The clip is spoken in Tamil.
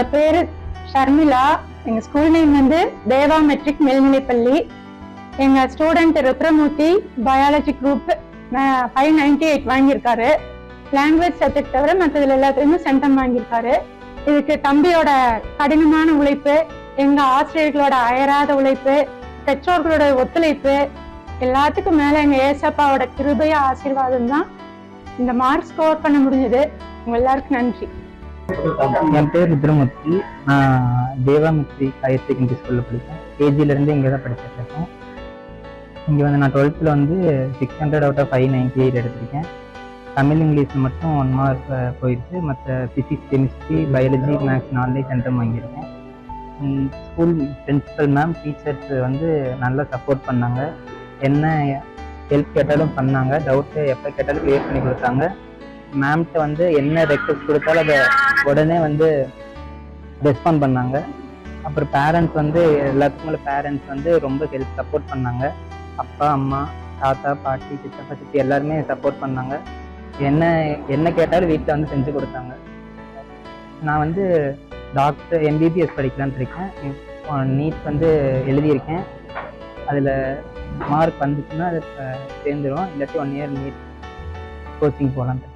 என்னோட பேரு ஷர்மிளா. எங்க ஸ்கூல் நேம் வந்து தேவா மெட்ரிக் மேல்நிலைப்பள்ளி. எங்க ஸ்டூடெண்ட் ருத்ரமூர்த்தி பயாலஜி குரூப் 598 வாங்கியிருக்காரு. லாங்குவேஜ் சப்ஜெக்ட் தவிர மற்றதுல எல்லாத்துலயுமே சென்டம் வாங்கியிருக்காரு. இதுக்கு தம்பியோட கடினமான உழைப்பு, எங்க ஆசிரியர்களோட அயராத உழைப்பு, பெற்றோர்களோட ஒத்துழைப்பு, எல்லாத்துக்கும் மேல எங்க ஏசப்பாவோட கிருபைய ஆசீர்வாதம் தான் இந்த மார்க் ஸ்கோர் பண்ண முடிஞ்சது. உங்க எல்லாருக்கும் நன்றி. என் பேர் ருத்ரமூர்த்தி. நான் தேவா மெட்ரிக் ஹையர் செகண்டரி ஸ்கூலில் படித்தேன். கேஜிலேருந்து இங்கே தான் படிச்சுட்டு இருக்கேன். இங்கே வந்து நான் 12th வந்து 600 out of 598 எடுத்திருக்கேன். தமிழ் இங்கிலீஷில் மட்டும் 1 மார்க் போயிடுச்சு. மற்ற physics, chemistry, biology, maths 4 centum வாங்கியிருக்கேன். ஸ்கூல் பிரின்சிபல் மேம், டீச்சர்ஸ் வந்து நல்லா சப்போர்ட் பண்ணாங்க. என்ன ஹெல்ப் கேட்டாலும் பண்ணாங்க. டவுட்டு எப்போ கேட்டாலும் கிளியர் பண்ணி கொடுத்தாங்க. மேம்கிட்ட வந்து என்ன ரெக்வஸ்ட் கொடுத்தாலும் அதை உடனே வந்து ரெஸ்பாண்ட் பண்ணாங்க. அப்புறம் பேரண்ட்ஸ் வந்து எல்லாத்துக்கும் பேரண்ட்ஸ் வந்து ரொம்ப ஹெல்ப் சப்போர்ட் பண்ணாங்க. அப்பா, அம்மா, தாத்தா, பாட்டி, சித்தப்பா, சித்தி எல்லாருமே சப்போர்ட் பண்ணாங்க. என்ன கேட்டாலும் வீட்டில் வந்து செஞ்சு கொடுத்தாங்க. நான் வந்து டாக்டர் MBBS படிக்கலான்னு இருக்கேன். நீட் வந்து எழுதியிருக்கேன். அதில் மார்க் வந்துச்சுன்னா அதை சேர்ந்துடும். இல்லாட்டி 1 year நீட் கோச்சிங் போகலான்ட்டு.